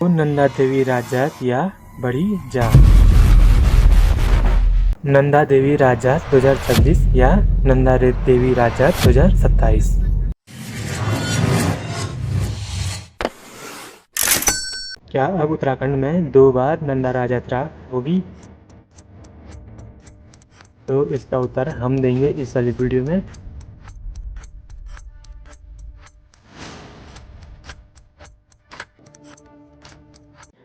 नंदा देवी राजात या बड़ी जात। नंदा देवी राजात 2026 या नंदा देवी राजात 2027। क्या अब उत्तराखंड में 2 बार नंदा राज यात्रा होगी? तो इसका उत्तर हम देंगे इस वाली वीडियो में।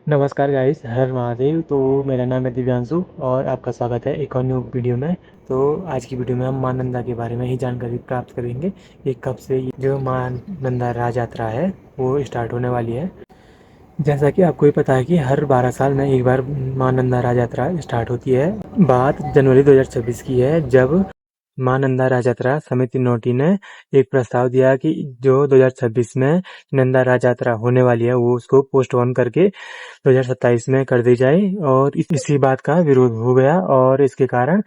नमस्कार गाइस, हर महादेव। तो मेरा नाम है दिव्यांशु और आपका स्वागत है एक और न्यू वीडियो में। तो आज की वीडियो में हम मां नंदा के बारे में ही जानकारी प्राप्त करेंगे कि कब से जो मां नंदा राज यात्रा है वो स्टार्ट होने वाली है। जैसा कि आपको ही पता है कि हर 12 साल में एक बार मां नंदा राज यात्रा स्टार्ट होती है। बात जनवरी 2026 की है, जब मां नंदा राज यात्रा समिति नोटी ने एक प्रस्ताव दिया कि जो 2026 में नंदा राज यात्रा होने वाली है वो उसको पोस्टपोन करके 2027 में कर दी जाए। और इसी बात का विरोध हो गया और इसके कारण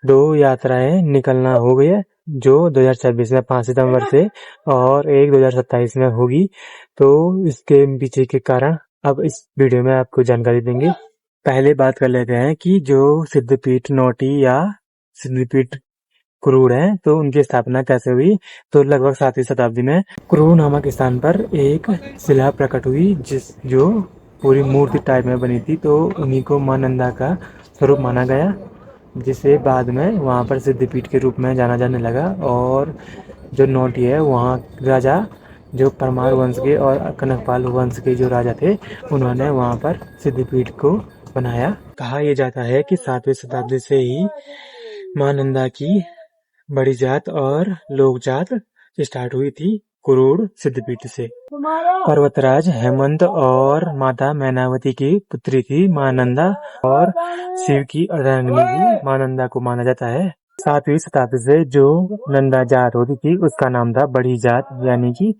2 यात्राएं निकलना हो गई है, जो 2026 में 5 सितंबर से और एक 2027 में होगी। तो इसके पीछे के कारण अब इस वीडियो में आपको जानकारी देंगे। पहले बात कर लेते हैं कि जो सिद्धपीठ नोटी या सिद्धपीठ कुरूड़ है तो उनकी स्थापना कैसे हुई। तो लगभग 7वीं शताब्दी में कुरूड़ नामक स्थान पर एक शिला प्रकट हुई जो पूरी मूर्ति टाइप में बनी थी। तो उन्हीं को मां नंदा का स्वरूप माना गया, जिसे बाद में वहां पर सिद्धपीठ के रूप में जाना जाने लगा। और जो नोटी है वहाँ राजा जो परमार वंश के और कनकपाल वंश के जो राजा थे उन्होंने वहां पर सिद्धपीठ को बनाया। कहा यह जाता है कि 7वीं शताब्दी से ही मां नंदा की बड़ी जात और लोक जात स्टार्ट हुई थी कुरूड़ सिद्धपीठ से। पर्वतराज हेमंत और माता मैनावती की पुत्री थी मां नंदा और शिव की अर्धांगिनी भी मां नंदा को माना जाता है। 7वीं शताब्दी से जो नंदा जात होती थी उसका नाम था बड़ी जात, यानी कि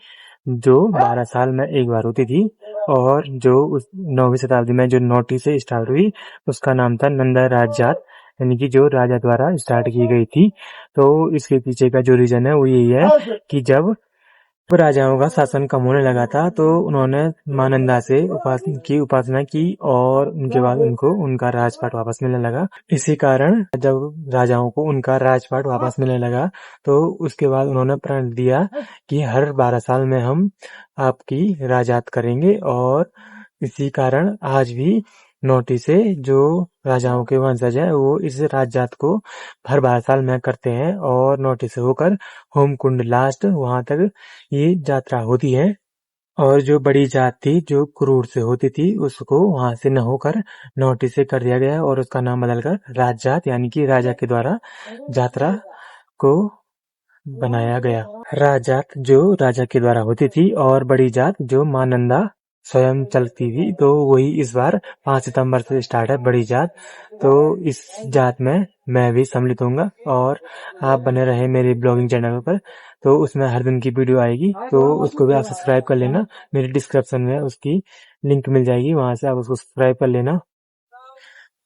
जो 12 साल में एक बार होती थी। और जो 9वीं शताब्दी में जो नोटी से स्टार्ट हुई उसका नाम था नंदा राज जात, यानी कि जो राजा द्वारा स्टार्ट की गई थी। तो इसके पीछे का जो रीजन है वो यही है कि जब राजाओं का शासन कम होने लगा था तो उन्होंने मां नंदा से उपासना की और उनके बाद उनको उनका राजपाट वापस मिलने लगा। इसी कारण जब राजाओं को उनका राजपाट वापस मिलने लगा तो उसके बाद उन्होंने प्रण दिया कि हर 12 साल में हम आपकी राजयात करेंगे। और इसी कारण आज भी नोटी से जो राजाओं के वंशज है वो इस राजजात को हर 12 साल में करते हैं और नोटी से होकर होमकुंड लास्ट वहां तक ये यात्रा होती है। और जो बड़ी जात थी जो कुरूर से होती थी उसको वहां से न होकर नोटी से कर दिया गया और उसका नाम बदलकर राजजात यानी कि राजा के द्वारा यात्रा को बनाया गया। राजजात जो राजा के द्वारा होती थी और बड़ी जात जो मां नंदा स्वयं चलती थी। तो वही इस बार 5 सितंबर से स्टार्ट है बड़ी जात। तो इस जात में मैं भी सम्मिलित होऊंगा और आप बने रहे मेरे ब्लॉगिंग चैनल पर। तो उसमें हर दिन की वीडियो आएगी, तो उसको भी आप सब्सक्राइब कर लेना। मेरे डिस्क्रिप्शन में उसकी लिंक मिल जाएगी, वहां से आप उसको सब्सक्राइब कर लेना।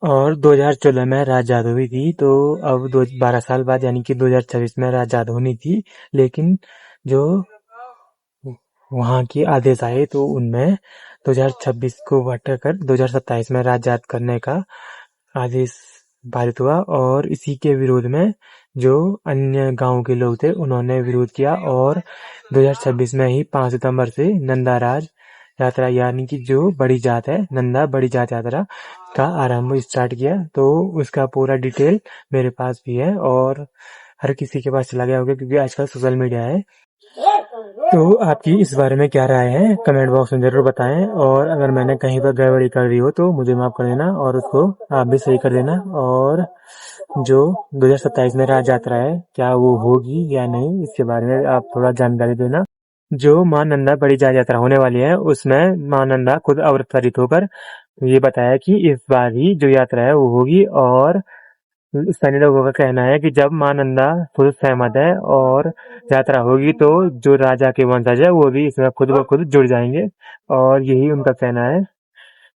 और 2014 में राजजात हुई थी, तो अब 12 साल बाद यानी कि 2026 में राजजात होनी थी। लेकिन जो वहां के आदेश आए तो उनमें 2026 को हटाकर 2027 में राजजात करने का आदेश पारित हुआ। और इसी के विरोध में जो अन्य गांव के लोग थे उन्होंने विरोध किया और 2026 में ही 5 सितंबर से नंदा राज यात्रा यानी कि जो बड़ी जात है नंदा बड़ी जात यात्रा का आरंभ स्टार्ट किया। तो उसका पूरा डिटेल मेरे पास भी है और हर किसी के पास चला गया होगा क्योंकि आजकल सोशल मीडिया है। तो आपकी इस बारे में क्या राय है कमेंट बॉक्स में जरूर बताएं। और अगर मैंने कहीं पर गड़बड़ी कर दी हो तो मुझे माफ कर देना और उसको आप भी सही कर देना। और जो 2027 में राज यात्रा है क्या वो होगी या नहीं, इसके बारे में आप थोड़ा जानकारी देना। जो मां नंदा बड़ी जात यात्रा होने वाली है उसमें मां नंदा खुद अवतरित होकर ये बताया कि इस बार ही जो यात्रा है वो होगी। और स्थानीय लोगों का कहना है कि जब मां नंदा खुद सहमत है और यात्रा होगी तो जो राजा के वंशज है वो भी इसमें खुद ब खुद जुड़ जाएंगे, और यही उनका कहना है।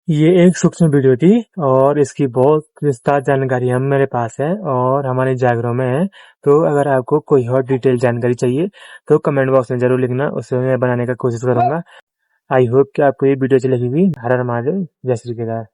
ये एक सूक्ष्म वीडियो थी और इसकी बहुत विस्तार जानकारी हम मेरे पास है और हमारे जागरों में है। तो अगर आपको कोई और डिटेल जानकारी चाहिए तो कमेंट बॉक्स में जरूर लिखना, उसे मैं बनाने का कोशिश करूंगा। आई होप कि आपको ये वीडियो अच्छी लगी होगी। हर हर महादेव, जय श्री केदार।